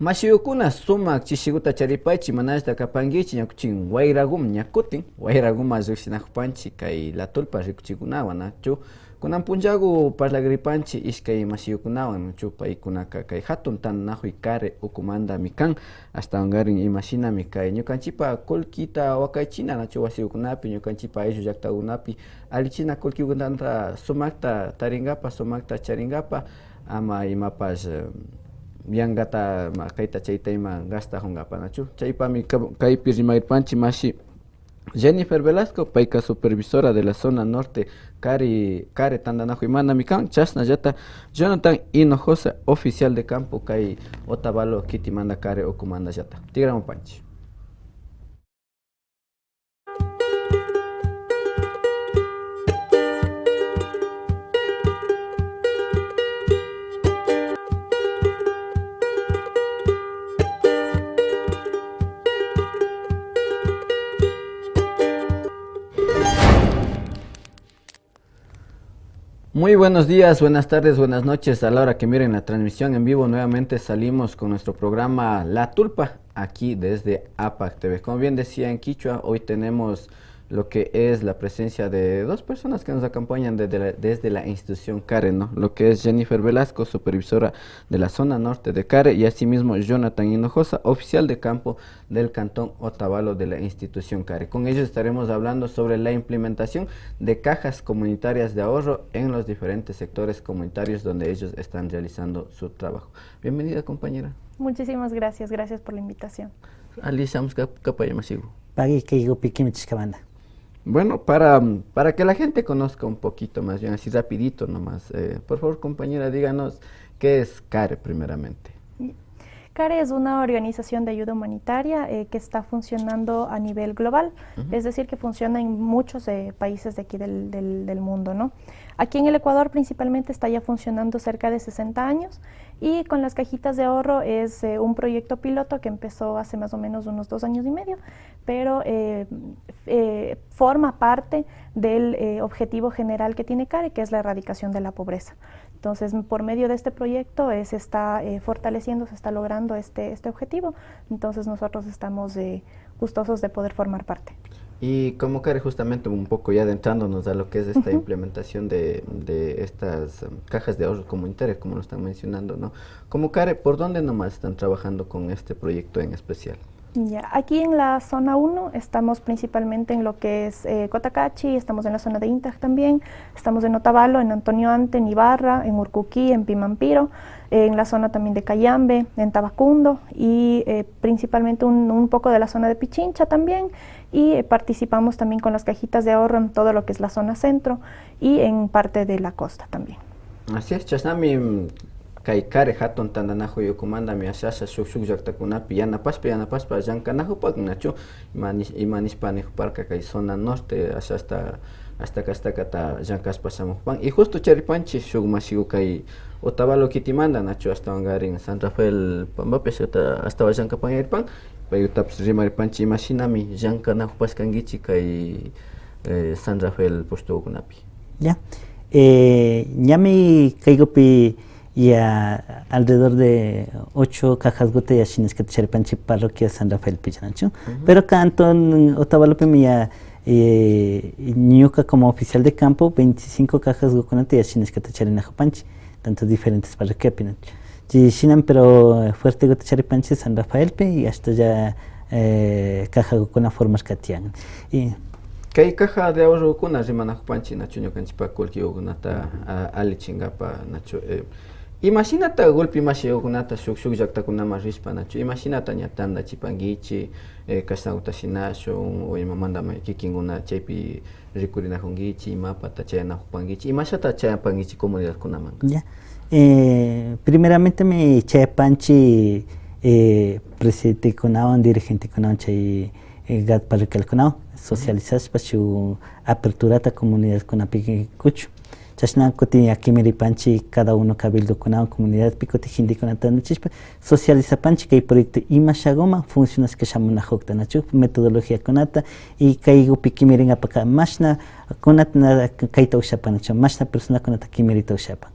Mashiyukuna sumak chishiguta charipaychi manashta kapankichi ñakuchin wayragum ñakutin wayraguma llukshinakpanchi kay la tulpa rikuchikunawan nachu kunan punllagu parlagripanchi ishkay mashiyukunawan nachu paykunaka kay hatun tananahuy kare ukumandami kan ashtawankarin imashinami kay ñukanchipa kullkita wakaychina nachu wasiyukunapi ñukanchipa ayllu llaktakunapi allichina kullkikunata sumakta tarinkapak sumakta charinkapa ama imapash yangata kayta chayta ima gastajunkapak nachu chaypami kaypi rimarirpanchi mashi Jennifer Velasco payka supervisora de la zona norte kare tandanajuy manami kan chashnallata Jonathan Hinojosa oficial de campo kay Otavalo kitimanda kare okumandallata tigramupanchi. Muy buenos días, buenas tardes, buenas noches. A la hora que miren la transmisión en vivo, nuevamente salimos con nuestro programa La Tulpa, aquí desde APAC TV. Como bien decía en Quichua, hoy tenemos lo que es la presencia de dos personas que nos acompañan desde la institución CARE, ¿no? Lo que es Jennifer Velasco, supervisora de la zona norte de CARE, y asimismo Jonathan Hinojosa, oficial de campo del cantón Otavalo de la institución CARE. Con ellos estaremos hablando sobre la implementación de cajas comunitarias de ahorro en los diferentes sectores comunitarios donde ellos están realizando su trabajo. Bienvenida, compañera. Muchísimas gracias, gracias por la invitación. Bueno, para que la gente conozca un poquito más bien, así rapidito nomás, por favor, compañera, díganos qué es CARE primeramente. CARE es una organización de ayuda humanitaria que está funcionando a nivel global, es decir, que funciona en muchos países de aquí del mundo, ¿no? Aquí en el Ecuador principalmente está ya funcionando cerca de 60 años y con las cajitas de ahorro es un proyecto piloto que empezó hace más o menos unos 2 años y medio, pero forma parte del objetivo general que tiene CARE, que es la erradicación de la pobreza. Entonces, por medio de este proyecto se está fortaleciendo, se está logrando este objetivo. Entonces, nosotros estamos gustosos de poder formar parte. Y como CARE, justamente un poco ya adentrándonos a lo que es esta implementación de estas cajas de ahorro comunitarias, como lo están mencionando, ¿no? Como CARE, ¿por dónde nomás están trabajando con este proyecto en especial? Ya, aquí en la zona 1 estamos principalmente en lo que es Cotacachi, estamos en la zona de Intag también, estamos en Otavalo, en Antonio Ante, en Ibarra, en Urcuquí, en Pimampiro, en la zona también de Cayambe, en Tabacundo y principalmente un poco de la zona de Pichincha también, y participamos también con las cajitas de ahorro en todo lo que es la zona centro y en parte de la costa también. Así es, Chasnami kay CARE hatun tandanajuy ukumandami ashasha shuk llaktakunapi yanapashpa llankanajupak nachu imanishpani parka kay zona norte hasta kastakata llankashpa shamukpan y justo charipanchi shuk mashiku kay Otavalo kitimanda nachu hasta wangarin San Rafael Pambapi hasta llankapan irpan payutapish rimaripanchi imashinami llankanajupaskangiki kay San Rafael pushtukunapi. Ya, ñami kaygupi ya alrededor de 8 cajas gotellachines que charipanchi parroquia San Rafael Pichanachu. Pero Cantón Otavalo ya ñuka como oficial de campo 25 cajas gotellachines que charipanchi, tanto diferentes parroquias pinachu. Chishinan pero fuerte gotellachines San Rafael y hasta ya caja con formas katian. Y kay caja de ahorro kuna rimanajupanchi nachu ñukanchipa kullki ukunata allichinkapa nachu. Imashinata golpe mashiyokunata shuk llaktakunama rishpa nachu imashinata ña tandachipankichi kashtakuta shinashun o imamandama kikinkuna chaypi rikurinajunkichi imapata chayanajupankichi imashata chayapankichi comunidadkunaman. Ya, primeramente me chayapanchi presidentekunawan dirigentekunawan chay gat parroquialkunawan socializashpa shu aperturata comunidadkunapi kuchu. Chashna kuti aquí meripanchi cada uno cabildo kunawan comunidad picoti hindi kunata nachishpa socializapanchi kay proyecto ima shagoma funciones que shamunajokta nachu metodología kunata y kaygu pikimirin apaka mashna kunata kayta ushapa nachu mashna persona kunata kimirita ushapa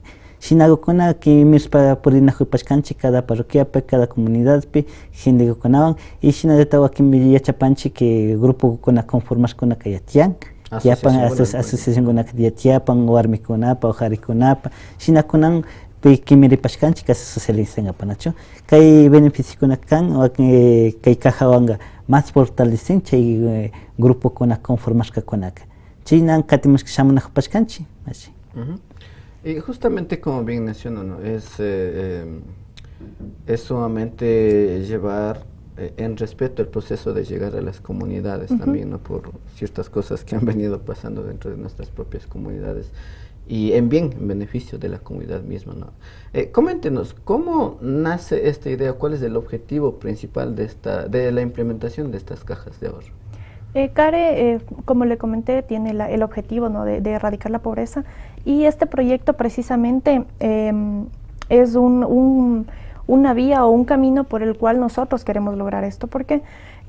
Shinagokuna que mispa purina hupashkanchi cada parroquiape, cada comunidadpi, gente gokunawan, y shinagatawa que mi yachapanchi que grupo kuna conformas kuna kayatian. Yapan asociación kuna kayatiapan, warmikunapa, ojarikunapa, shinakunan kimiri pashkanchi casi socializan apanacho. Kay beneficio kuna kan o kay kajawanga más fortalecen chay grupo kuna conformas kunaka. Chinan katimas que llaman pashkanchi, así. Y justamente como bien menciono, ¿no? Es sumamente llevar en respeto el proceso de llegar a las comunidades también, ¿no? Por ciertas cosas que han venido pasando dentro de nuestras propias comunidades y en beneficio de la comunidad misma, ¿no? Coméntenos, ¿cómo nace esta idea? ¿Cuál es el objetivo principal de la implementación de estas cajas de ahorro? CARE, como le comenté, tiene el objetivo, ¿no? de erradicar la pobreza, y este proyecto precisamente es una vía o un camino por el cual nosotros queremos lograr esto, porque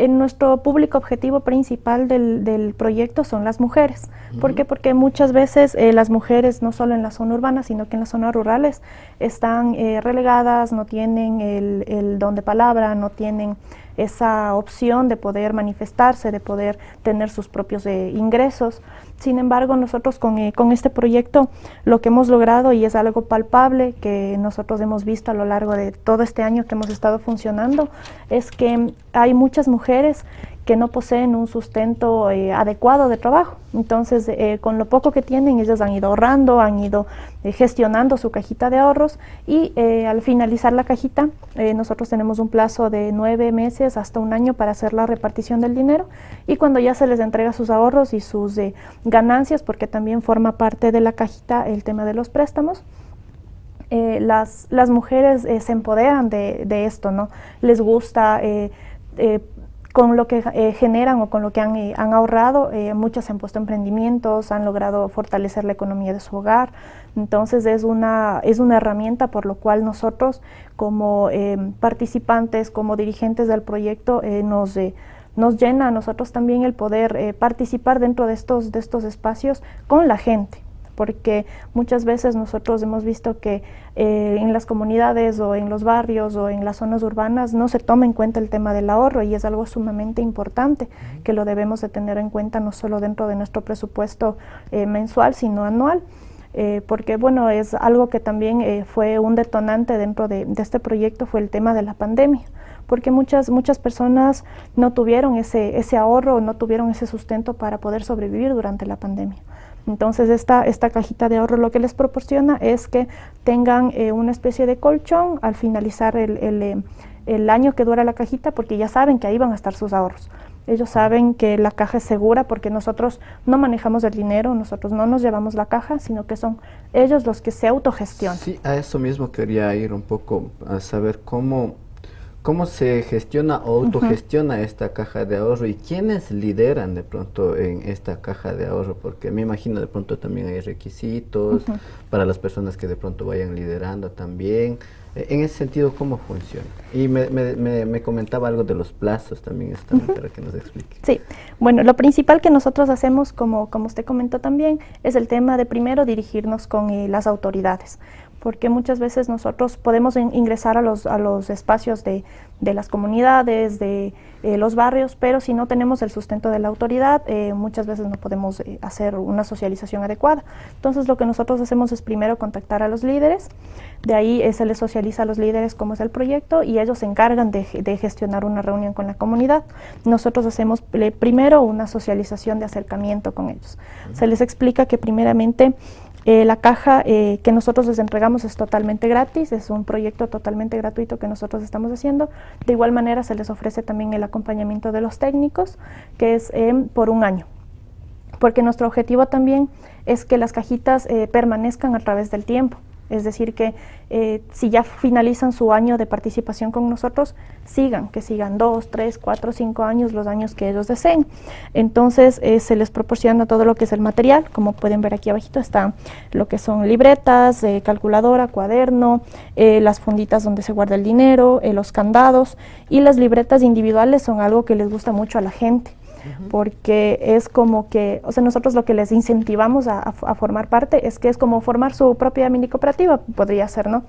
nuestro público objetivo principal del proyecto son las mujeres. ¿Por qué? Porque muchas veces las mujeres, no solo en la zona urbana, sino que en las zonas rurales, están relegadas, no tienen el don de palabra, no tienen esa opción de poder manifestarse, de poder tener sus propios ingresos. Sin embargo, nosotros con este proyecto lo que hemos logrado, y es algo palpable que nosotros hemos visto a lo largo de todo este año que hemos estado funcionando, es que hay muchas mujeres que no poseen un sustento adecuado de trabajo. Entonces, con lo poco que tienen, ellas han ido ahorrando, han ido gestionando su cajita de ahorros, y al finalizar la cajita, nosotros tenemos un plazo de 9 meses hasta un año para hacer la repartición del dinero, y cuando ya se les entrega sus ahorros y sus ganancias, porque también forma parte de la cajita el tema de los préstamos, las mujeres se empoderan de esto, ¿no? Les gusta con lo que generan o con lo que han ahorrado, muchas se han puesto emprendimientos, han logrado fortalecer la economía de su hogar. Entonces es una herramienta por lo cual nosotros como participantes, como dirigentes del proyecto, nos llena a nosotros también el poder participar dentro de estos espacios con la gente, porque muchas veces nosotros hemos visto que en las comunidades o en los barrios o en las zonas urbanas no se toma en cuenta el tema del ahorro, y es algo sumamente importante que lo debemos de tener en cuenta no solo dentro de nuestro presupuesto mensual, sino anual. Porque bueno, es algo que también fue un detonante dentro de este proyecto, fue el tema de la pandemia, porque muchas personas no tuvieron ese ahorro, no tuvieron ese sustento para poder sobrevivir durante la pandemia. Entonces esta cajita de ahorro lo que les proporciona es que tengan una especie de colchón al finalizar el año que dura la cajita, porque ya saben que ahí van a estar sus ahorros. Ellos saben que la caja es segura porque nosotros no manejamos el dinero, nosotros no nos llevamos la caja, sino que son ellos los que se autogestionan. Sí, a eso mismo quería ir un poco, a saber cómo se gestiona o autogestiona esta caja de ahorro, y quiénes lideran de pronto en esta caja de ahorro, porque me imagino de pronto también hay requisitos para las personas que de pronto vayan liderando también. En ese sentido, ¿cómo funciona? Y me comentaba algo de los plazos también, para que nos explique. Sí, bueno, lo principal que nosotros hacemos, como usted comentó también, es el tema de primero dirigirnos con las autoridades, porque muchas veces nosotros podemos ingresar a los espacios de las comunidades, de los barrios, pero si no tenemos el sustento de la autoridad, muchas veces no podemos hacer una socialización adecuada. Entonces lo que nosotros hacemos es primero contactar a los líderes, de ahí se les socializa a los líderes cómo es el proyecto, y ellos se encargan de gestionar una reunión con la comunidad. Nosotros hacemos primero una socialización de acercamiento con ellos. Se les explica que primeramente la caja que nosotros les entregamos es totalmente gratis, es un proyecto totalmente gratuito que nosotros estamos haciendo. De igual manera se les ofrece también el acompañamiento de los técnicos, que es por un año, porque nuestro objetivo también es que las cajitas permanezcan a través del tiempo. Es decir, que si ya finalizan su año de participación con nosotros, que sigan 2, 3, 4, 5 años, los años que ellos deseen. Entonces se les proporciona todo lo que es el material. Como pueden ver aquí abajito está lo que son libretas, calculadora, cuaderno, las funditas donde se guarda el dinero, los candados, y las libretas individuales son algo que les gusta mucho a la gente. porque es como que, o sea, nosotros lo que les incentivamos a formar parte es que es como formar su propia mini cooperativa, podría ser, ¿no?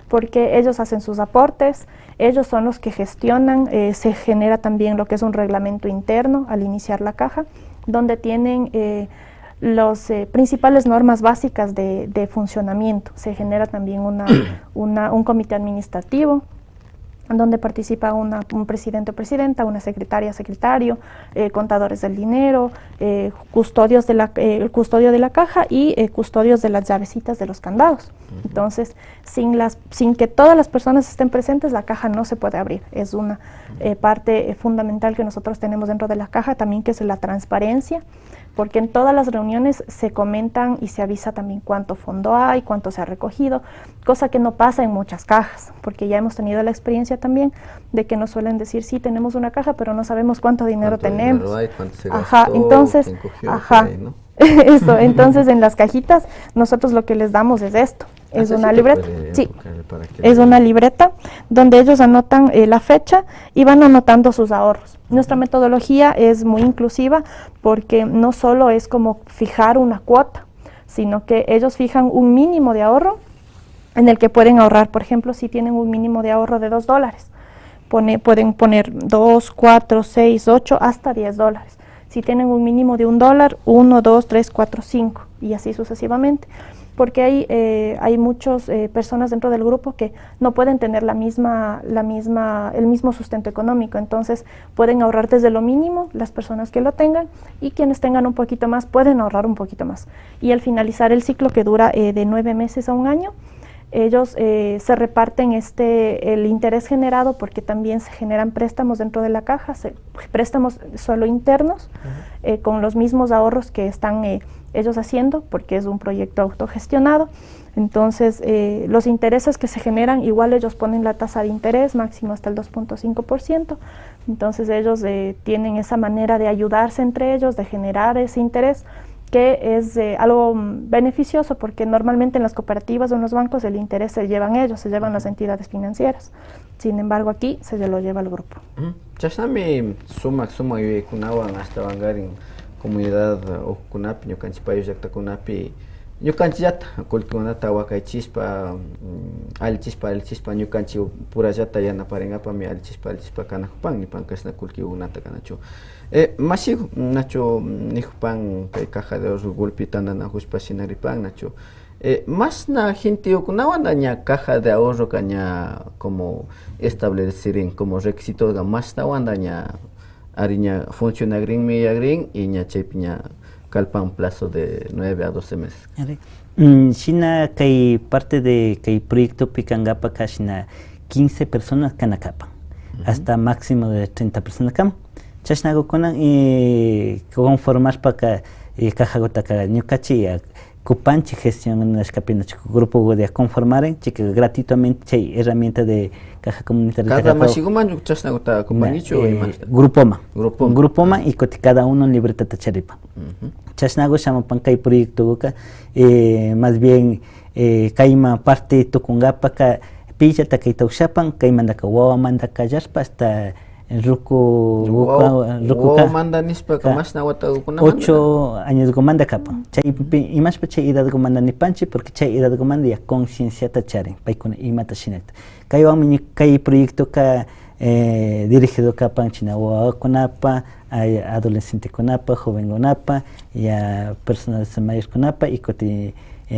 Porque ellos hacen sus aportes, ellos son los que gestionan, se genera también lo que es un reglamento interno al iniciar la caja, donde tienen las principales normas básicas de funcionamiento. Se genera también un comité administrativo, donde participa un presidente o presidenta, una secretaria, secretario, contadores del dinero, custodios el custodio de la caja y custodios de las llavecitas de los candados. Entonces, sin que todas las personas estén presentes, la caja no se puede abrir. Es una parte fundamental que nosotros tenemos dentro de la caja también, que es la transparencia, porque en todas las reuniones se comentan y se avisa también cuánto fondo hay, cuánto se ha recogido, cosa que no pasa en muchas cajas, porque ya hemos tenido la experiencia también de que nos suelen decir, sí, tenemos una caja, pero no sabemos cuánto dinero tenemos. Dinero hay, cuánto se gastó, entonces, quién cogió, ahí, ¿no? Eso, entonces en las cajitas nosotros lo que les damos es esto, es una libreta, sí, es una libreta donde ellos anotan la fecha y van anotando sus ahorros. Nuestra metodología es muy inclusiva porque no solo es como fijar una cuota, sino que ellos fijan un mínimo de ahorro en el que pueden ahorrar. Por ejemplo, si tienen un mínimo de ahorro de $2, pueden poner 2, 4, 6, 8, hasta $10. Si tienen un mínimo de $1, 1, 2, 3, 4, 5 y así sucesivamente. Porque hay muchas personas dentro del grupo que no pueden tener el mismo sustento económico, entonces pueden ahorrar desde lo mínimo las personas que lo tengan, y quienes tengan un poquito más pueden ahorrar un poquito más. Y al finalizar el ciclo, que dura de 9 meses a un año, ellos se reparten el interés generado, porque también se generan préstamos dentro de la caja, préstamos solo internos, con los mismos ahorros que están ellos haciendo, porque es un proyecto autogestionado. Entonces los intereses que se generan, igual ellos ponen la tasa de interés máximo hasta el 2.5%, entonces ellos tienen esa manera de ayudarse entre ellos, de generar ese interés, que es algo beneficioso, porque normalmente en las cooperativas o en los bancos el interés se llevan ellos, se llevan las entidades financieras. Sin embargo, aquí se lo lleva el grupo. Chasnami suma y kunawan hasta vangar en comunidad o kunapi, ñukanchipayo llakta kunapi, ñukanchillata kulkikunata wakaychispa, alchispa ñukanchi purallata yanaparinapami alchispa kanajupan nipan kashna kulkikunata kanachu. Masigo nacho nijupan kay caja de ahorro golpitanda na huspa sinaripan nacho. Más na gente okunawan daña caja de ahorro caña como establecer como requisitos ga más tawan daña ariña funciona green media green y ña chepiña calpan plazo de 9 a 12 meses. China kay parte de kay proyecto Picangapa kashina 15 personas kanakapan, hasta máximo de 30 personas kam. Chashnago konan conformar para caja gota ñukachi kupanchi gestión en escapina grupo de conformar chica gratuitamente chay herramienta de caja comunitaria. Cada masiguman chashnago ta compañicho grupoma y cada uno en libertad tacharipa. Chashnago llama pankay proyecto goka más bien kaima parte tokungapa ka pilla takaita ushapan kaimanda ka wawa manda ka yaspa hasta ruku manda nispa kamas na wata 8 años gomanda capa. Chay imas pa chay edad gomanda ni panchi, porque chay edad gomanda ya conciencia tacharen paikuna imata shineta. Kay wami kay proyecto ka dirigido ka panchina wa kunapa, adolescente kunapa, joven kunapa, ya personas mayores kunapa y koti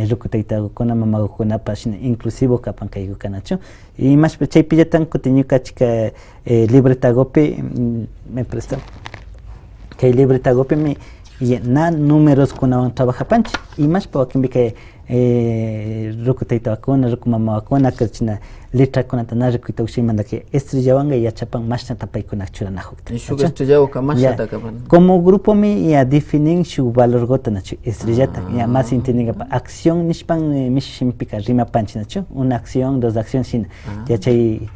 rukuteita kuna mamago kunapa shina inclusivo kapan kaygo kanacho. Y más chay pillatan kotiñuka chica libreta gope me presta que libreta gope me y na números kuna trabaja panchi y más pa kimbi que rukuteita kuna rukumama kuna kachina letra kuna tana rukuita ushimanda que estrellawanga y chapan más tapay kuna churana hokta. Y su estrellado kamas ta kapan. Como grupo me ya definen su valor gota nacho estrellata ya más intendiga acción nispan mishimpica rima panchi nacho una acción dos acción sin ya chay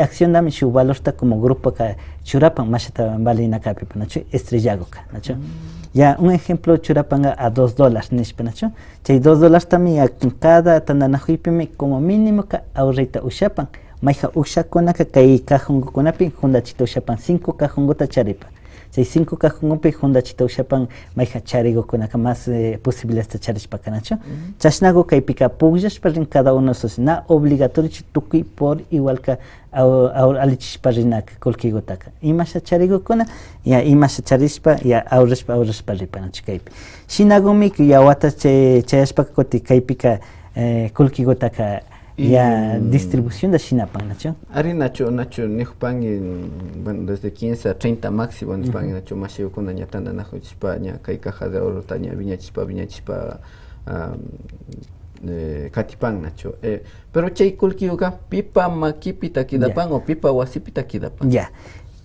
acción dame su valor ta como grupo ka churapan más ta valina kapi nacho estrellago ka nacho. Ya un ejemplo churapanga a $2 nispenacho. Chay $2 también cada tandanajuipime como mínimo ka ahorrita ushapan. Maija ushakona ka kay kajongo konapi honda chito ushapan 5 kajongota charipa. Chay 5 cajongopi Honda ushapan mayja charigo kunaka más posibilidades de charishpakanacho. Chashnago kaypika puglashpa rin cada uno na obligatorio tukuy por igual ka alichishpa rinaka kulkigutaka. Imasha charigo kuna ya imasha charishpa ya ahorrashpa ripanacho kaypi. Shinagumi ya wata chayashpa kuti kaypika kulkigutaka ya distribución de Shinapan, ¿nacho? Ari Nacho, Nijupan, bueno, desde 15 a 30 máximo, Nijupan, Nacho, Mashiu, con Añatanda, Najo, Chispaña, Kai Caja de Oro, Taña, Viña Chispa, Katipan, Nacho. Pero Chay Kulkiuga, Pipa Makipita Kidapan o Pipa Wasipita Kidapan. Ya.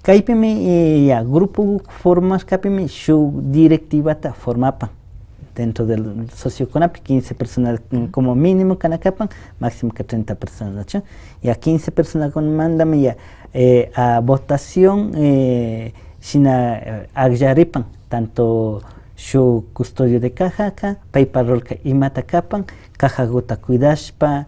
Kaipimi, ya, grupo formas Kapimi, su directiva ta formapa. Dentro del socioconapi, 15 personas como mínimo canacapan, máximo que 30 personas, ¿no? Y a 15 personas con mándame ya a votación, sina agyaripan, tanto su custodio de caja acá, payparolka y matacapan, caja gota cuidashpa,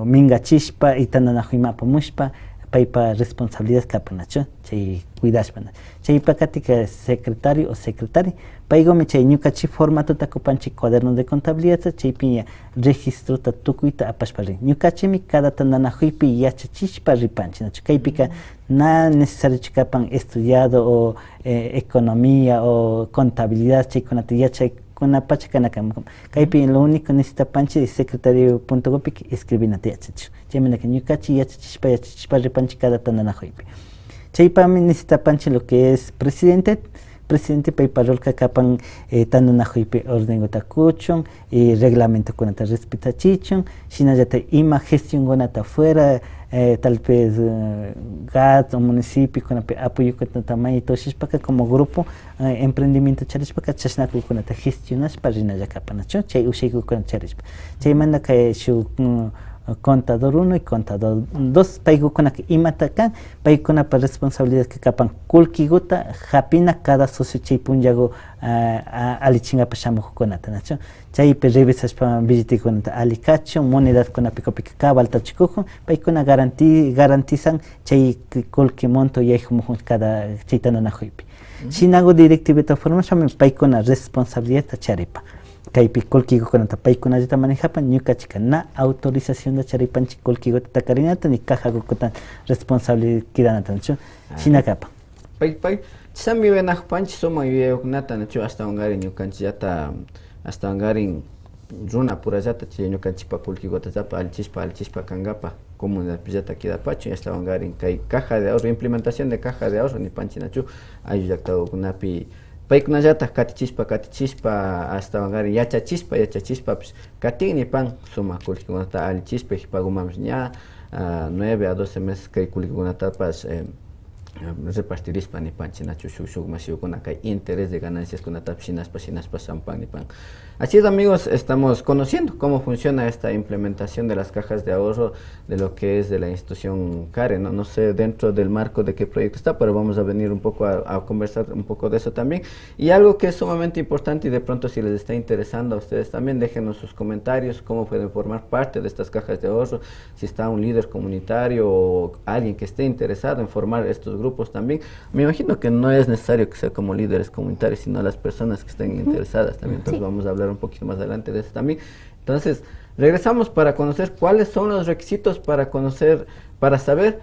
minga chispa y tananahuimapa mushpa, paypa responsabilidad capanacho, chay cuidashpa. Chay pacatica secretario o secretaria, paigomi chay ñukachi formato takupanchi cuaderno de contabilidad, chay piña registro ta tukuita apashpari. Ñukachimi cada tananahuipi yachachishpa ripanchi, nacho kaypika na necesario chikapan estudiado o economía o contabilidad, chay kunata yachay kuna pachakanakam. Kaypi lo único necesita panchi de secretario.gopi escribinate yachachu. Chaymanaka ñukachi yachachishpa ripanchi cada tananahuipi. Chaypami necesita panchi lo que es presidente payparolka kapan tananahuipi orden gotakuchon y reglamento kunata respetachichon, shinallata ima gestión gonata fuera, tal vez GAT o municipio kunapi apoyo kunata may toshishpaka como grupo emprendimiento charishpaka chashnaku kunata gestionashpa rinalla kapanacho, chay ushayku kunata charishpa. Chaymanta kay shu contador 1 y contador 2 paykuna imatakan paykuna para responsabilidad que capan kulkiguta japina cada socio chay punllago alichingapi shamuqkunata nacho chaypi revisashpa billetikunata alikachu monedad kunapi kopika kabaltachikuju paykuna garantizan chay kulki monto yayjumuju cada chaytananajuypi shinago directivita formashami paykuna responsabilidad charipa kaypi kulkigo kunata paykunallata manejapan ñukachika na autorización de charipanchi kulkigota takarinata ni cajago kutan responsabilidad kidanata nacho shinakapan pay sami venajpanchi soma yuyakunata nacho hasta ungarin ñukanchillata hasta ungarin runa purallata chay ñukanchipa kulkigota zapa alchishpa kangapa comunidad pillata kidapachu hasta ungarin kay caja de ahorro implementación de caja de ahorro ni panchi nacho ayuyaktao kunapi paykunallata katichispa hasta vangar yachachispa pues katini pan suma kulkikunata alichispa hipagumamos ña 9 a 12 meses kay kulkikunatapas repartirispa ni panchi nacho shuk masiukuna kay interés de ganancias kunata shinaspa sampan ni pan. Así es, amigos, estamos conociendo cómo funciona esta implementación de las cajas de ahorro de lo que es de la institución CARE, no sé dentro del marco de qué proyecto está, pero vamos a venir un poco a conversar un poco de eso también. Y algo que es sumamente importante y de pronto si les está interesando a ustedes también, déjenos sus comentarios, cómo pueden formar parte de estas cajas de ahorro, si está un líder comunitario o alguien que esté interesado en formar estos grupos también. Me imagino que no es necesario que sea como líderes comunitarios, sino las personas que estén interesadas también, entonces vamos a hablar un poquito más adelante de eso también. Entonces, regresamos para conocer cuáles son los requisitos para saber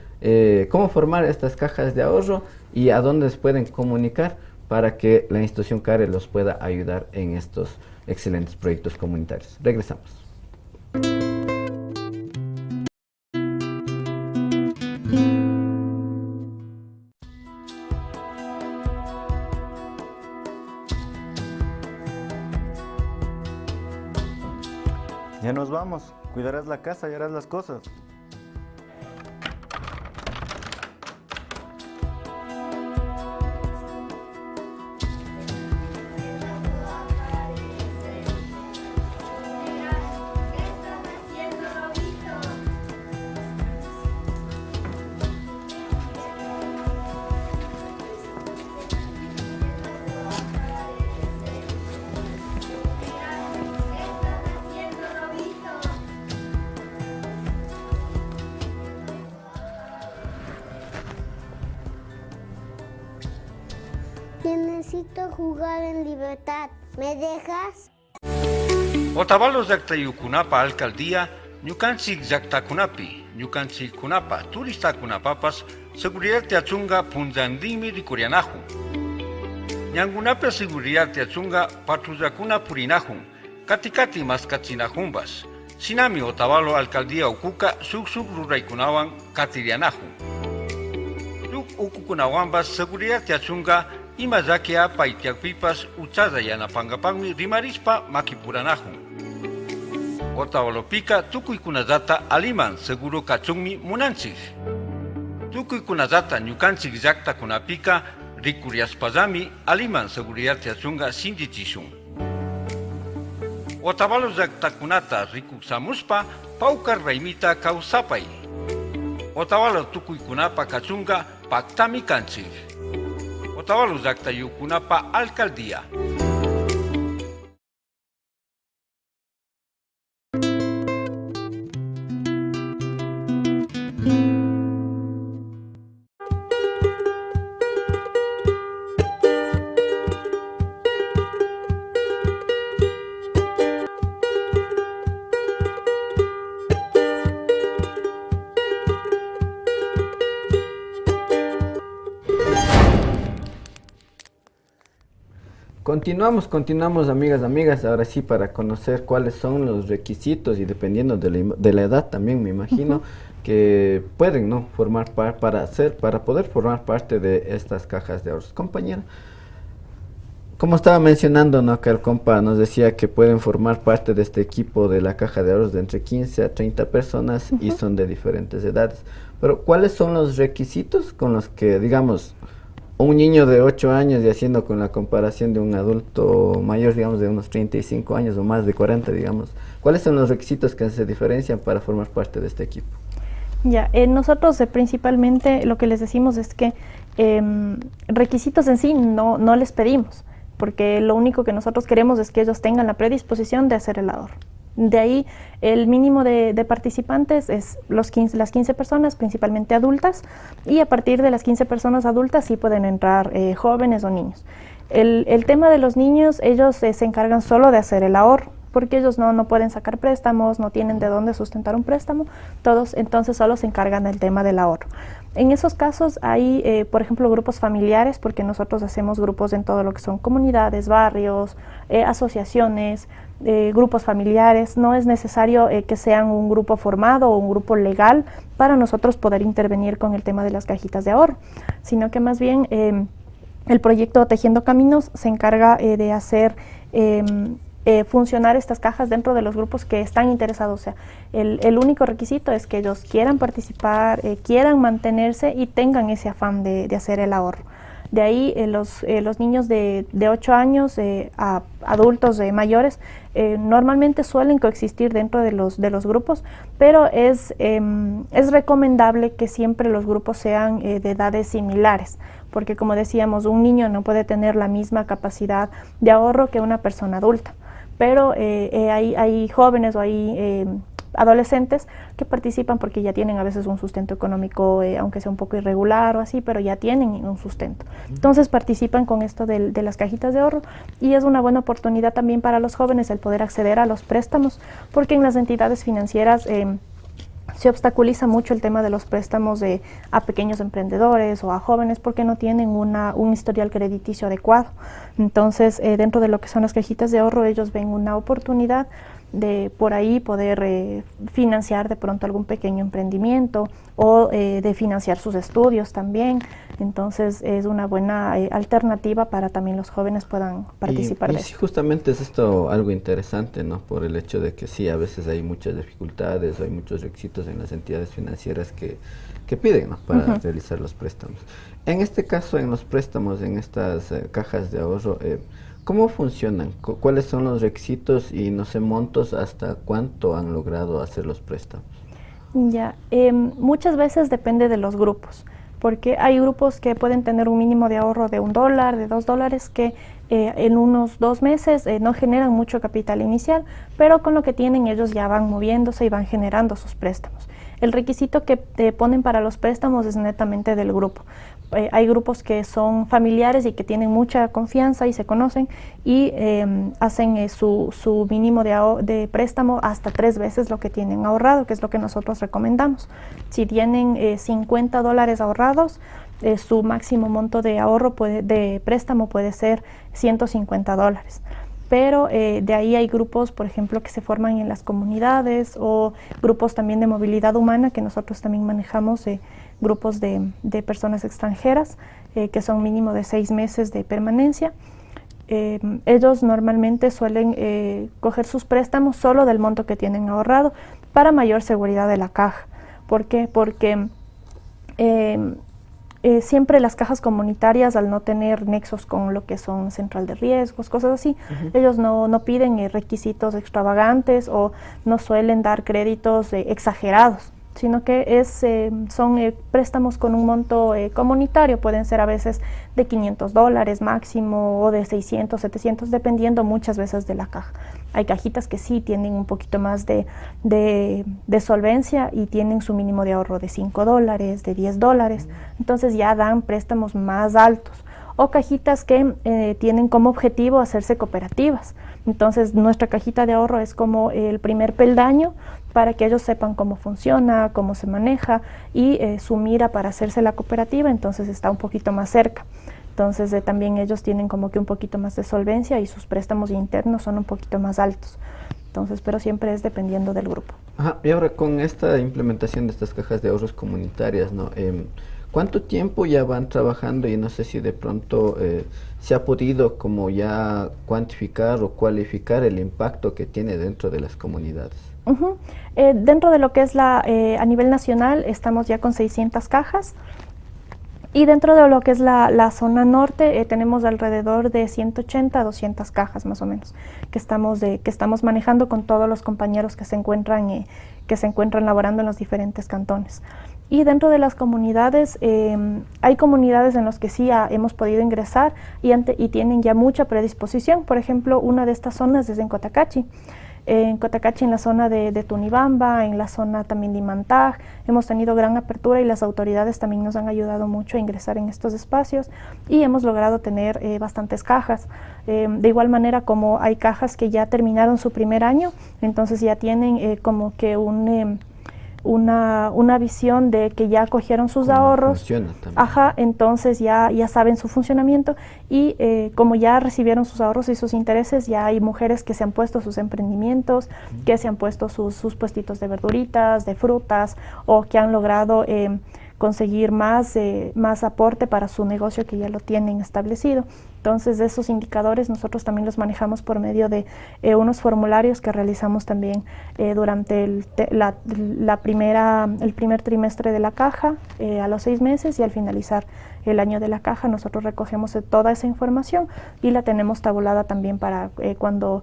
cómo formar estas cajas de ahorro y a dónde se pueden comunicar para que la institución CARE los pueda ayudar en estos excelentes proyectos comunitarios. Regresamos. Ya nos vamos. Cuidarás la casa y harás las cosas. Necesito jugar en libertad. ¿Me dejas? Otavalos llaqtayukunapa alcaldía ñukanchik llaqtakunapi, ñukanchikkunapa turistakunapapas seguridad tiachunga punllandinmi rikurianahun. Ñankunapi seguridad tiachunga patrullakuna purinahun, kati maskachinahunpas. Sinami Otavalo alcaldía ukuka suk ruraykunawan katirianahun. Yuk ukukunawanpas seguridad tiachunga ima llakia paitiakpipas uchalla yanapangapanmi rimarispa makipuranahun. Otavalopika tukuykunallata aliman seguro kachunmi munanchik. Tukuykunallata ñukanchik llaqtakunapika rikuriaspallami aliman seguridad tiachunga sinchichishun. Otavalo llaqtakunata rikuksamuspa pawkar raymita kawsapay. Otavalo tukuykunapa kachunga paktami kanchik. Otavalo llaqtayukunapa alcaldía. Continuamos amigas, ahora sí para conocer cuáles son los requisitos y dependiendo de la edad también me imagino que pueden ¿no? formar para poder formar parte de estas cajas de ahorros. Compañera, como estaba mencionando, ¿no? que el compa nos decía que pueden formar parte de este equipo de la caja de ahorros de entre 15 a 30 personas y son de diferentes edades. Pero ¿cuáles son los requisitos con los que, digamos, un niño de 8 años y haciendo con la comparación de un adulto mayor, digamos, de unos 35 años o más de 40, digamos, ¿cuáles son los requisitos que se diferencian para formar parte de este equipo? Ya, nosotros principalmente lo que les decimos es que requisitos en sí no les pedimos, porque lo único que nosotros queremos es que ellos tengan la predisposición de hacer el ahorro. De ahí el mínimo de participantes es las 15 personas, principalmente adultas, y a partir de las 15 personas adultas sí pueden entrar jóvenes o niños. El tema de los niños, ellos se encargan solo de hacer el ahorro, porque ellos no pueden sacar préstamos, no tienen de dónde sustentar un préstamo, todos entonces solo se encargan del tema del ahorro. En esos casos hay, por ejemplo, grupos familiares, porque nosotros hacemos grupos en todo lo que son comunidades, barrios, asociaciones, grupos familiares. No es necesario que sean un grupo formado o un grupo legal para nosotros poder intervenir con el tema de las cajitas de ahorro, sino que más bien el proyecto Tejiendo Caminos se encarga de hacer funcionar estas cajas dentro de los grupos que están interesados. O sea, el único requisito es que ellos quieran participar, quieran mantenerse y tengan ese afán de hacer el ahorro. De ahí los niños de 8 años a adultos mayores normalmente suelen coexistir dentro de los grupos, pero es recomendable que siempre los grupos sean de edades similares, porque como decíamos, un niño no puede tener la misma capacidad de ahorro que una persona adulta, pero hay jóvenes o hay adolescentes que participan porque ya tienen a veces un sustento económico, aunque sea un poco irregular o así, pero ya tienen un sustento. Entonces participan con esto de las cajitas de ahorro y es una buena oportunidad también para los jóvenes el poder acceder a los préstamos, porque en las entidades financieras se obstaculiza mucho el tema de los préstamos a pequeños emprendedores o a jóvenes porque no tienen un historial crediticio adecuado. Entonces, dentro de lo que son las cajitas de ahorro, ellos ven una oportunidad de por ahí poder financiar de pronto algún pequeño emprendimiento o de financiar sus estudios también. Entonces es una buena alternativa para también los jóvenes puedan participar y de sí, esto. justamente es esto algo interesante, ¿no? Por el hecho de que sí, a veces hay muchas dificultades, hay muchos requisitos en las entidades financieras que piden, ¿no? Para realizar los préstamos. En este caso, en los préstamos, en estas cajas de ahorro, ¿cómo funcionan? ¿Cuáles son los requisitos y no sé, montos hasta cuánto han logrado hacer los préstamos? Ya, muchas veces depende de los grupos, porque hay grupos que pueden tener un mínimo de ahorro de $1, de $2, que en unos 2 meses no generan mucho capital inicial, pero con lo que tienen ellos ya van moviéndose y van generando sus préstamos. El requisito que te ponen para los préstamos es netamente del grupo. hay grupos que son familiares y que tienen mucha confianza y se conocen y hacen su mínimo de préstamo hasta 3 veces lo que tienen ahorrado, que es lo que nosotros recomendamos. Si tienen $50 ahorrados, su máximo monto de ahorro de préstamo puede ser $150. Pero de ahí hay grupos, por ejemplo, que se forman en las comunidades o grupos también de movilidad humana que nosotros también manejamos, grupos de personas extranjeras que son mínimo de 6 meses de permanencia. Ellos normalmente suelen coger sus préstamos solo del monto que tienen ahorrado para mayor seguridad de la caja. ¿Por qué? Porque siempre las cajas comunitarias, al no tener nexos con lo que son central de riesgos, cosas así, ellos no piden requisitos extravagantes o no suelen dar créditos exagerados, sino que son préstamos con un monto comunitario, pueden ser a veces de $500 máximo o de 600, 700, dependiendo muchas veces de la caja. Hay cajitas que sí tienen un poquito más de solvencia y tienen su mínimo de ahorro de $5, de $10, entonces ya dan préstamos más altos. O cajitas que tienen como objetivo hacerse cooperativas. Entonces nuestra cajita de ahorro es como el primer peldaño para que ellos sepan cómo funciona, cómo se maneja y su mira para hacerse la cooperativa, entonces está un poquito más cerca. Entonces también ellos tienen como que un poquito más de solvencia y sus préstamos internos son un poquito más altos. Entonces, pero siempre es dependiendo del grupo. Ajá, y ahora con esta implementación de estas cajas de ahorros comunitarias, ¿no? ¿Cuánto tiempo ya van trabajando? Y no sé si de pronto se ha podido como ya cuantificar o cualificar el impacto que tiene dentro de las comunidades. Dentro de lo que es a nivel nacional estamos ya con 600 cajas. Y dentro de lo que es la zona norte tenemos alrededor de 180 a 200 cajas más o menos que estamos manejando con todos los compañeros que se encuentran laborando en los diferentes cantones. Y dentro de las comunidades, hay comunidades en las que sí hemos podido ingresar y tienen ya mucha predisposición. Por ejemplo, una de estas zonas es en Cotacachi. En Cotacachi, en la zona de Tunibamba, en la zona también de Imantag, hemos tenido gran apertura y las autoridades también nos han ayudado mucho a ingresar en estos espacios y hemos logrado tener bastantes cajas. De igual manera, como hay cajas que ya terminaron su primer año, entonces ya tienen como que una visión de que ya cogieron sus ahorros, entonces ya saben su funcionamiento y como ya recibieron sus ahorros y sus intereses, ya hay mujeres que se han puesto sus emprendimientos, que se han puesto sus puestitos de verduritas, de frutas o que han logrado conseguir más aporte para su negocio que ya lo tienen establecido. Entonces, esos indicadores nosotros también los manejamos por medio de unos formularios que realizamos también durante el primer trimestre de la caja, a los 6 meses y al finalizar el año de la caja. Nosotros recogemos toda esa información y la tenemos tabulada también para cuando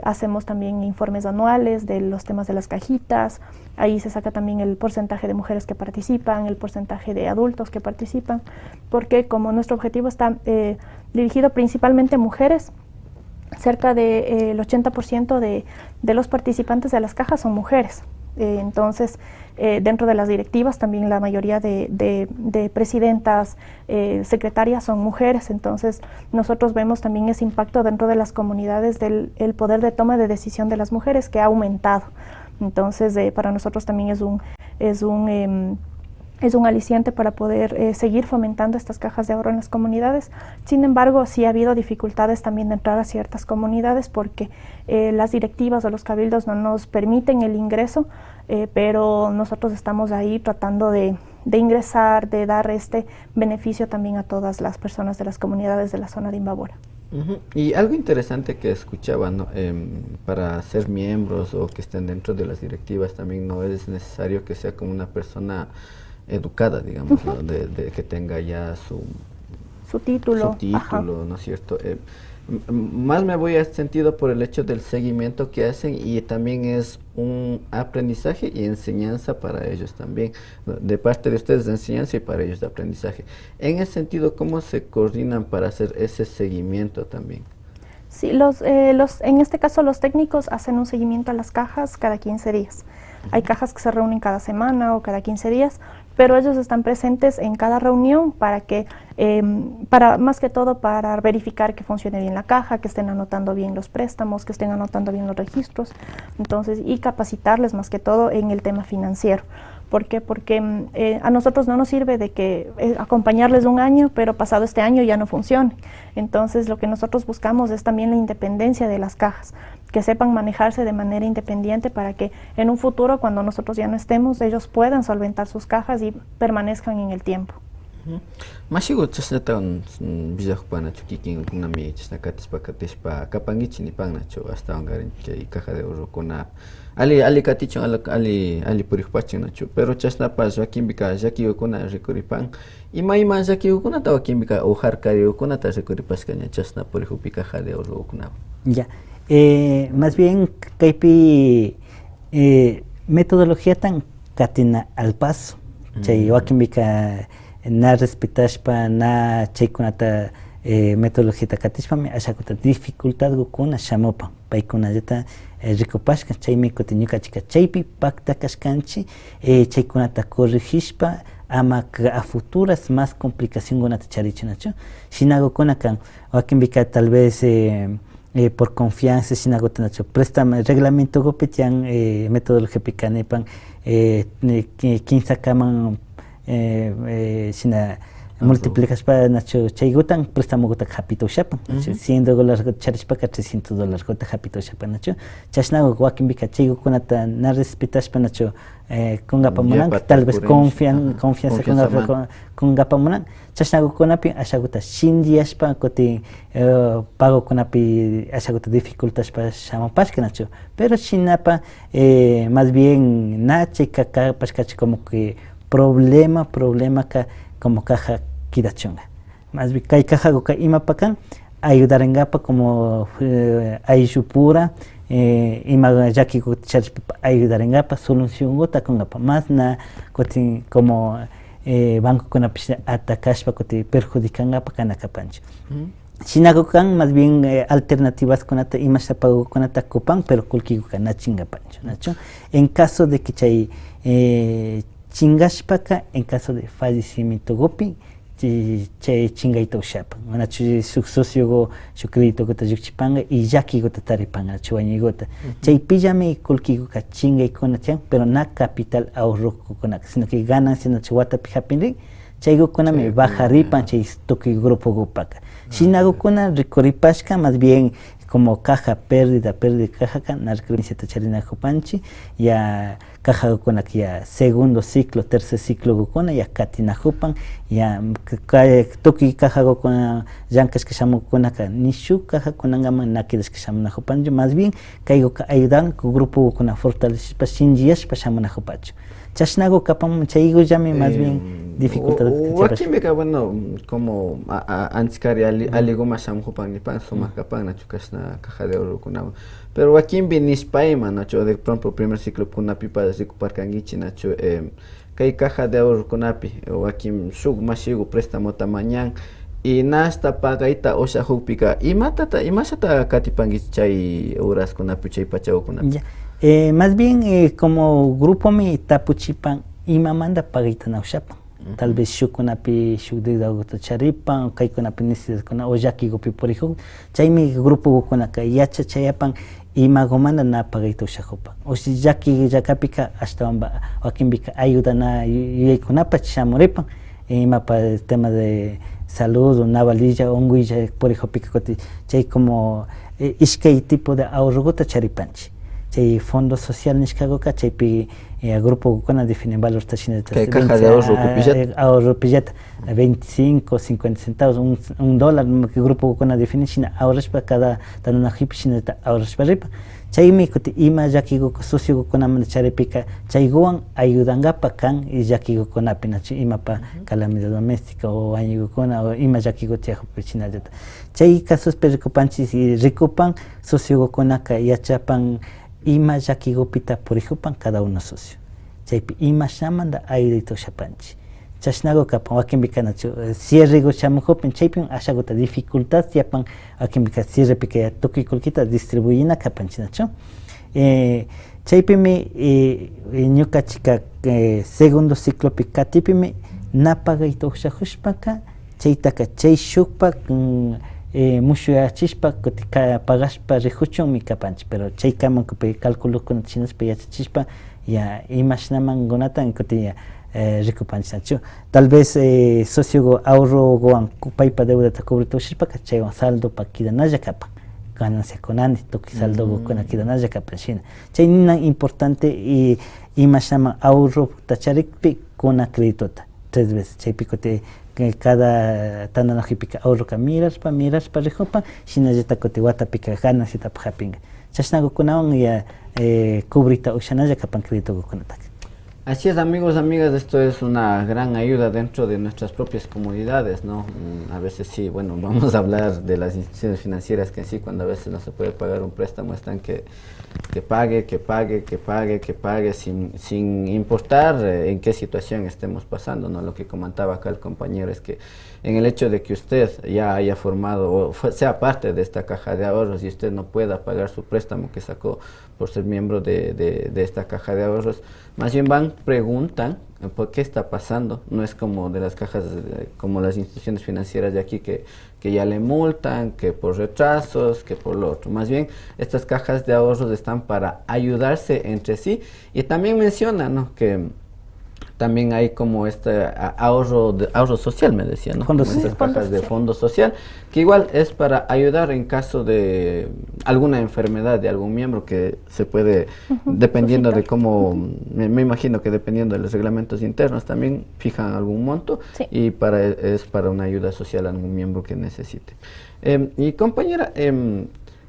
hacemos también informes anuales de los temas de las cajitas. Ahí se saca también el porcentaje de mujeres que participan, el porcentaje de adultos que participan, porque como nuestro objetivo está dirigido principalmente a mujeres, cerca del 80% de los participantes de las cajas son mujeres. Entonces, dentro de las directivas también la mayoría de presidentas, secretarias son mujeres. Entonces, nosotros vemos también ese impacto dentro de las comunidades del poder de toma de decisión de las mujeres que ha aumentado. Entonces, para nosotros también es un aliciente para poder seguir fomentando estas cajas de ahorro en las comunidades. Sin embargo, sí ha habido dificultades también de entrar a ciertas comunidades porque las directivas o los cabildos no nos permiten el ingreso, pero nosotros estamos ahí tratando de ingresar, de dar este beneficio también a todas las personas de las comunidades de la zona de Imbabura. Y algo interesante que escuchaba, ¿no? Para ser miembros o que estén dentro de las directivas también no es necesario que sea como una persona educada, digamos, ¿no? de que tenga ya su título, ¿no es cierto? Más me voy a este sentido por el hecho del seguimiento que hacen y también es un aprendizaje y enseñanza para ellos también, de parte de ustedes de enseñanza y para ellos de aprendizaje. En ese sentido, ¿cómo se coordinan para hacer ese seguimiento también? Sí, en este caso los técnicos hacen un seguimiento a las cajas cada 15 días. Hay cajas que se reúnen cada semana o cada 15 días, pero ellos están presentes en cada reunión para que, más que todo para verificar que funcione bien la caja, que estén anotando bien los préstamos, que estén anotando bien los registros, entonces, y capacitarles más que todo en el tema financiero. ¿Por qué? Porque a nosotros no nos sirve de que acompañarles un año, pero pasado este año ya no funcione. Entonces, lo que nosotros buscamos es también la independencia de las cajas, que sepan manejarse de manera independiente para que en un futuro, cuando nosotros ya no estemos, ellos puedan solventar sus cajas y permanezcan en el tiempo. Masigo chasnataon bijakpanachu kikin kunami chasnakatispa kapangichi ni pagnachu hasta angarin chay caja de ahorro kuna ali katichon ali purikpachin nachu pero chasnapas wakimbika yakiyo kuna rikuripan ima yakiyo kuna ta wakimbika ojar kariyo kuna ta rikuripaskaña chasna purihupi caja de ahorro kuna. Ya, más bien kaypi metodología tan katina al paso chay wakimbika na respetashpa na chaykunata metodología katishpami ashakuta dificultad gukuna shamupan paykunallata rikupashka chaymi kutin ñukanchika chaypi paktakashkanchi chaykunata corregishpa ama a futuras más complicacionkunata charichinachu shinagukuna kan wakinbika tal vez por confianza shinagutanachu préstamo reglamento gopi tiyan metodología pikanepan kinsakaman shina multiplicas nacho chaygutan préstamo guta capito shapan $100 charishpaka $300 guta capito shapan nacho chashnago wakinbika chaygukunata na respetashpa nacho kungapamunan tal vez confianza kungapamunan chashnagukunapi ashaguta shindiashpa kuti pagokunapi ashaguta dificultashpa shamapashka nacho pero shinapa más bien na chaykakapashkachi como que problema ka como caja kidachunga más bien kay caja goka imapakan ayudarengapa como ayshupura ima yaki ayudarengapa solución gota kungapa más na kotin como banco kunapish atakashpa koti perjudicangapa kanakapancho shinagokan más bien alternativas kunata imashapago kunata kupan pero kulkiguka nachingapancho nacho en caso de que chay chingashpaka en caso de fallecimiento gopi chay chingaito shapan manachu su socio go su crédito gota yukchipanga y yaki gota taripanga chuañi gota chay pillame kulkiguka chingay konatian pero na capital ahorro konak sino que ganancia no chuata pijapinri chay gokuna me bajaripan chay toki grupo gopaka shinagokuna rikoripashka más bien como caja pérdida caja kan narcrimiseta charina jupanchi ya caja gokuna ya segundo ciclo tercer ciclo gokuna ya katina jupan ya toki caja gokuna yankas que shamu gokuna ka nishu caja kunangama nakidas que shamu jupancho más bien kaigo ayudan ku grupo gokuna fortalecer pa shinjias pa shamu jupancho chashnago kapam chaygo llame más bien dificultad wakimbika bueno como anskari aligoma shamjupan ni pan suma kapan nachu kasna caja de oro kunama pero wakimbi nispaima nacho de pronto primer ciclo kunapi para recuperkangichi nacho kay caja de oro kunapi wakim sug masigo préstamo tamañan y nasta pagaita osha hupika imasata katipangichi chay horas kunapi chay pachago kunapi. Más bien como grupo mi tapuchipan ima manda pagaita naushapan tal vez shukunapi shukdida goto charipan kaykunapi necesidad kuna o yaki gopi porihu chaymi grupo gokunaka yacha chayapan ima gomanda na pagaita ushajupan o si yaki yakapika hasta wamba wakimbika ayuda na yuyaykunapa shamuripan ima para el tema de salud o navalilla onguilla porihupika koti chay como ishkay tipo de ahorro gota charipanchi chay fondo social nishkagoka chaypi grupo gukuna define valor tashina caja de ahorro pillata 25 50 centavos $1 que grupo gukuna define shina ahorrashpa cada tanuna hip shina ahorrashpa ripa chaymi kuti ima yaki guk socio gukuna man charipika chayguan ayudangapa kan y yaki gukuna pinachi ima pa calamidad doméstica o año gukuna o ima yaki gotia china deta chay casos preocupantes y ricupan socio gukuna ka yachapan ima yaki gopita purihupan cada uno socio chaypi ima shamanda ayudito shapanchi chashnago kapan wakimbika nachu cierre go shamuhupin chaypi ashagota dificultad yapan wakimbika cierre pika toki kulkita distribuyina kapanchi nachu chaypimi ñuka chica segundo ciclo katipimi napagayta uqshahushpaka chaytaka chay shukpak mushuyachishpa kutika pagashpa rijuchunmi kapanchik, pero chaykamankupi calculokunata shinaspa yachachishpa ya imashnamankunata kutin rikupanchiknachu. Tal vez socio ahorrowan paypa deudata cubrita ushishpaka chaywan saldopa kidanalla kapan, ganancia kunani tukuy saldokuna kidanalla kapan shina. Chay ninan importante imashnaman ahorrota charikpi kuna creditota 3 veces chaypi kuti cada tananajipika ahorroka mirashpa rijupan shinallata kuti watapika gananciatapak hapinga chashnakukunawan ya cubrita ushanalla kapan creditokukunataka. Así es, amigos, amigas, esto es una gran ayuda dentro de nuestras propias comunidades, ¿no? A veces sí, bueno, vamos a hablar de las instituciones financieras que sí, cuando a veces no se puede pagar un préstamo, están que pague, sin importar en qué situación estemos pasando, ¿no? Lo que comentaba acá el compañero es que en el hecho de que usted ya haya formado o sea parte de esta caja de ahorros y usted no pueda pagar su préstamo que sacó por ser miembro de esta caja de ahorros, más bien preguntan por qué está pasando. No es como de las cajas, como las instituciones financieras de aquí que ya le multan, que por retrasos, que por lo otro. Más bien, estas cajas de ahorros están para ayudarse entre sí. Y también menciona, ¿no?, que también hay como este ahorro social, me decía, ¿no? Como estas cajas de fondo social, que igual es para ayudar en caso de alguna enfermedad de algún miembro que se puede, dependiendo de cómo, me imagino que dependiendo de los reglamentos internos también fijan algún monto, sí, y es para una ayuda social a algún miembro que necesite. Y compañera,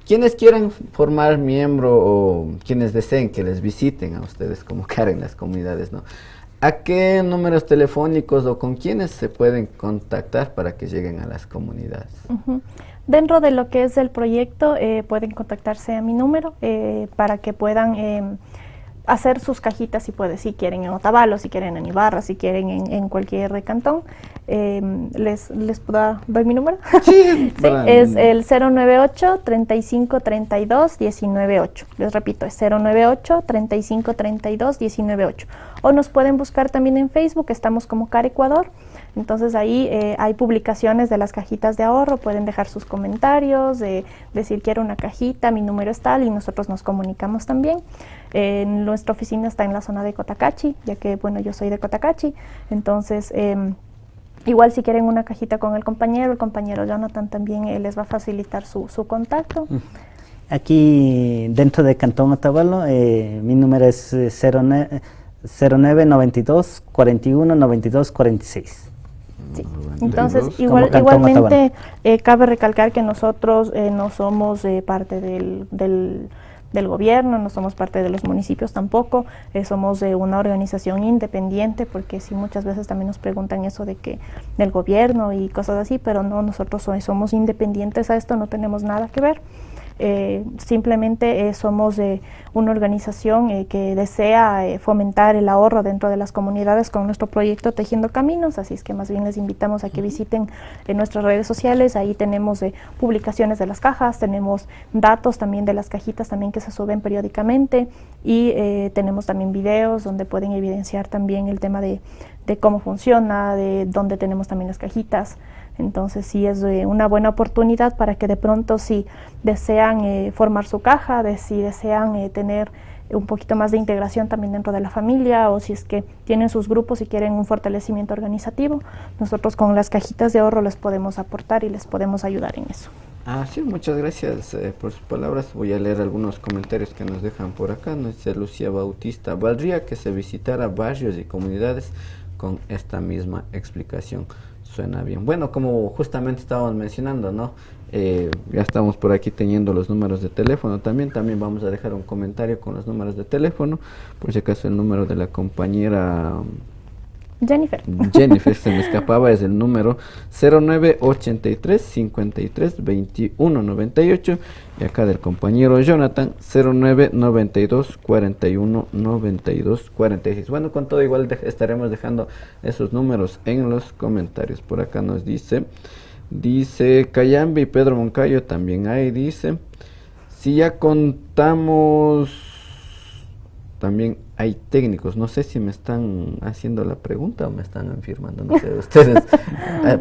quienes quieran formar miembro o quienes deseen que les visiten a ustedes como Karen en las comunidades, ¿no?, ¿a qué números telefónicos o con quiénes se pueden contactar para que lleguen a las comunidades? Dentro de lo que es el proyecto, pueden contactarse a mi número para que puedan hacer sus cajitas, si quieren en Otavalo, si quieren en Ibarra, si quieren en cualquier cantón. ¿Les puedo dar mi número? Sí, sí, es el 098 35 32 198. Les repito, es 098 35 32 198. O nos pueden buscar también en Facebook, estamos como CAR Ecuador. Entonces ahí hay publicaciones de las cajitas de ahorro, pueden dejar sus comentarios, decir quiero una cajita, mi número es tal, y nosotros nos comunicamos también. Nuestra oficina está en la zona de Cotacachi, ya que bueno, yo soy de Cotacachi, entonces igual si quieren una cajita con el compañero Jonathan también les va a facilitar su contacto. Aquí dentro de Cantón Otavalo, mi número es 0992 41 92 46. Sí. Entonces, igualmente cabe recalcar que nosotros no somos parte del gobierno, no somos parte de los municipios tampoco, somos una organización independiente, porque sí, muchas veces también nos preguntan eso de que del gobierno y cosas así, pero no, nosotros somos independientes a esto, no tenemos nada que ver. Simplemente somos una organización que desea fomentar el ahorro dentro de las comunidades con nuestro proyecto Tejiendo Caminos, así es que más bien les invitamos a que visiten nuestras redes sociales. Ahí tenemos publicaciones de las cajas, tenemos datos también de las cajitas también que se suben periódicamente, y tenemos también videos donde pueden evidenciar también el tema de cómo funciona, de dónde tenemos también las cajitas. Entonces sí es una buena oportunidad para que de pronto, si desean formar su caja, si desean tener un poquito más de integración también dentro de la familia, o si es que tienen sus grupos y quieren un fortalecimiento organizativo, nosotros con las cajitas de ahorro les podemos aportar y les podemos ayudar en eso. Sí, muchas gracias por sus palabras. Voy a leer algunos comentarios que nos dejan por acá. Nos dice Lucía Bautista: valdría que se visitara barrios y comunidades con esta misma explicación. Suena bien. Bueno, como justamente estábamos mencionando, ¿no? Ya estamos por aquí teniendo los números de teléfono también vamos a dejar un comentario con los números de teléfono, por si acaso el número de la compañera Jennifer, se me escapaba, es el número 0983 53 21 98, y acá del compañero Jonathan 0992 41 92 46. Bueno, con todo igual estaremos dejando esos números en los comentarios. Por acá nos dice Cayambe y Pedro Moncayo también hay, dice: si ya contamos también hay técnicos. No sé si me están haciendo la pregunta o me están afirmando, no sé, ustedes.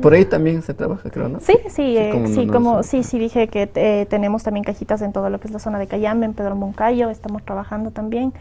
Por ahí también se trabaja, creo, ¿no? Sí, sí, dije que tenemos también cajitas en todo lo que es la zona de Cayambe, en Pedro Moncayo, estamos trabajando también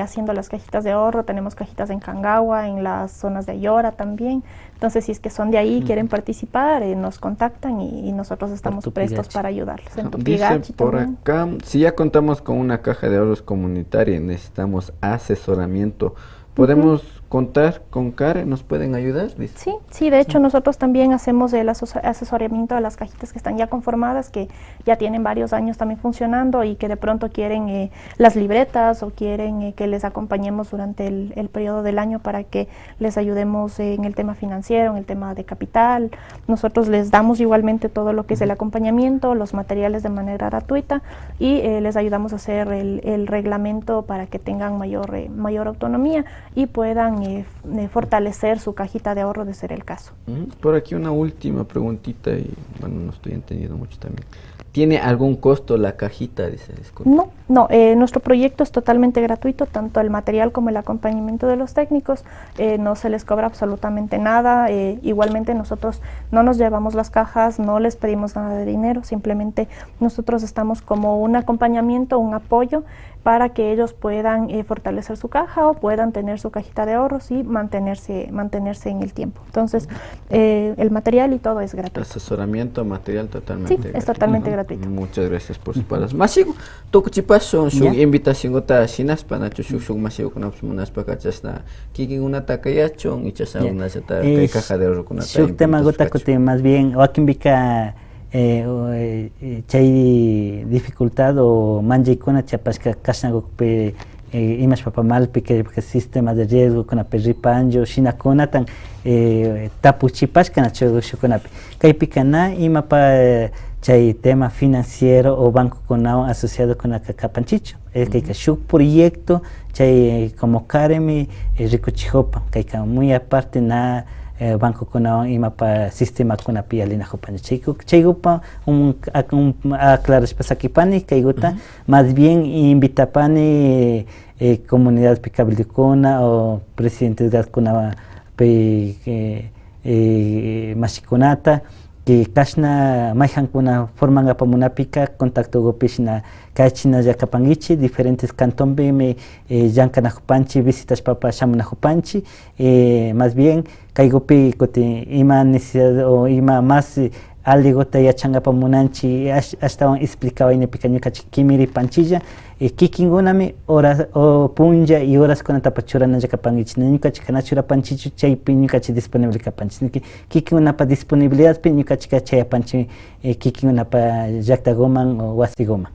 haciendo las cajitas de ahorro, tenemos cajitas en Cangaua, en las zonas de Ayora también. Entonces, si es que son de ahí, quieren participar, nos contactan y nosotros estamos prestos para ayudarlos. En Dice por acá, si ya contamos con una caja de ahorros comunitaria y necesitamos asesoramiento, ¿podemos contar con Karen? ¿Nos pueden ayudar? Dice. Sí, de hecho nosotros también hacemos el asesoramiento de las cajitas que están ya conformadas, que ya tienen varios años también funcionando y que de pronto quieren las libretas o quieren que les acompañemos durante el periodo del año para que les ayudemos en el tema financiero, en el tema de capital. Nosotros les damos igualmente todo lo que es el acompañamiento, los materiales de manera gratuita y les ayudamos a hacer el reglamento para que tengan mayor autonomía y puedan fortalecer su cajita de ahorro de ser el caso. Por aquí una última preguntita y bueno, no estoy entendiendo mucho también. ¿Tiene algún costo la cajita? Dice, no, nuestro proyecto es totalmente gratuito, tanto el material como el acompañamiento de los técnicos, no se les cobra absolutamente nada, igualmente nosotros no nos llevamos las cajas, no les pedimos nada de dinero, simplemente nosotros estamos como un acompañamiento, un apoyo para que ellos puedan fortalecer su caja o puedan tener su cajita de ahorros y mantenerse en el tiempo. Entonces, el material y todo es gratuito. Asesoramiento, material totalmente gratuito. Es totalmente gratuito. Muchas gracias por sus palabras. Masigo, toco chipaso, su invitación gota sinaspa, nacho, su masigo con absumunaspa, cachasta, kikin una takayachon y chasa una zeta, caja de ahorro con una su tema gota cote más bien, o aquí invita chay dificultad o manje con chapasca casnago pe imas papa mal porque sistema de riesgo con aperripanjo shina conatan tapuchipasca nacho shukonapi kay picana ima pa chay tema financiero o banco conao asociado con capanchicho que shuk proyecto chay como Karemi ricochijopa kay muy aparte na banco conao ima pa sistema con apialina jopani chaygupa aclaras pasakipani kaygota más bien invitapani comunidad picabildicona o presidentes de Alcona Masiconata que kashna maihan kuna forman apamunapika contacto gopishna kachina yakapangichi diferentes cantombe me yankanajupanchi visitas papa shamunajupanchi más bien kaigopi kote ima necesidad o ima más allegota yachanga pamunanchi hasta explicaba en pequeño kimiri panchilla kikingunami horas o punja y horas con tapachura na yakapangichi nunca chikanachura panchichu chay piñukachi disponible kapanchi kikinguna pa disponibilidad piñukachi chay panchi kikinguna pa yaktagoman o wasigoman.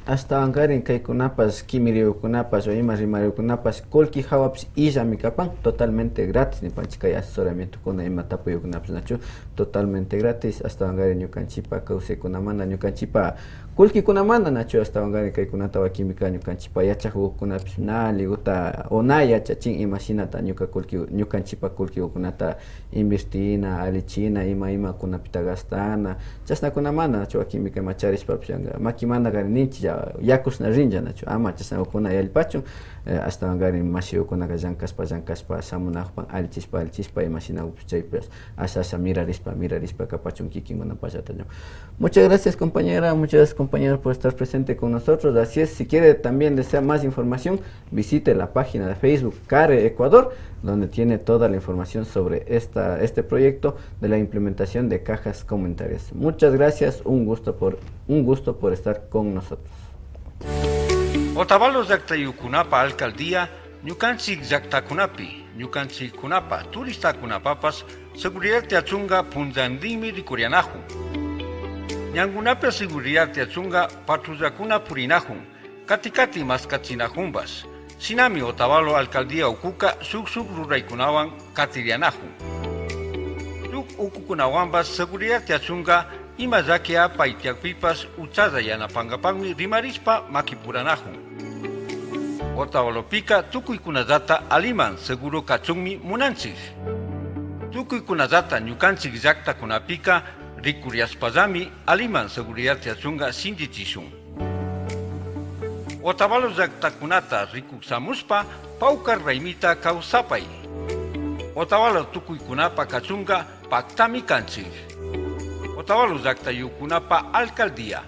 Hasta angarin kay kunapas kimiriu kunapas o ima rimariu kunapas kolki hawaps illa mikapan totalmente gratis ni panchikay asesoramiento kuna ima tapuyo kunapas nachu totalmente gratis hasta angarin ñukanchipa kawsay kunamanta ñukanchipa kulki kunamanta nachu hasta angarin kay kunatawa química ñukanchipa yachajugo kunapis na liguta o na yachachin imashinata ñukanchipa kulki kunata invertina alichina ima kunapita gastana chasna kunamanta nachu química macharispapish anga makimanta garin ninchi yakusna rinja nachu ama chasna ukuna yalpachu hasta angarin mashiu kunaga llankaspa samunajpan alchispa imashinaupis chaypas asasa mirarispa kapachun kikinguna pachataño. Muchas gracias compañera, muchas gracias compañeros por estar presente con nosotros. Así es, si quiere también desea más información, visite la página de Facebook CARE Ecuador, donde tiene toda la información sobre este proyecto de la implementación de cajas comunitarias. Muchas gracias, un gusto por estar con nosotros. Otavalos Zactayucunapa Alcaldía, Ñucanchic Zactacunapi, Ñucanchic Cunapa, Turista Cunapapas, Seguridad Teachunga, Punzandimi Ricurianahu. Ñangunapa Seguridad Teachunga, Patruzacuna Purinahun, Katikati Mascachinajumbas, Sinami Otavalo Alcaldía Ucuca, Suksuk Ruraykunawan, Katirianahu. Yuk Ucucunawambas, Seguridad Teachunga, Imazakia Paitiakpipas, Uchaza Yanapangapangmi, Rimarispa, Makipuranahu. Otavalopica, Tukuikunazata, Aliman, Seguro Kachungmi, Munanchis. Tukuikunazata, Ñukanchik Llakta Kunapika, Rikuriaspazami, Aliman, Seguridad Teachunga, Sindichisun. Otavalo llaqtakunata rikuksamuspa pawkar raymita kawsapay. Otavalo tukuykunapa kachunqa paktami kanchik. Otavalo llaqtayuqkunapa alcaldía.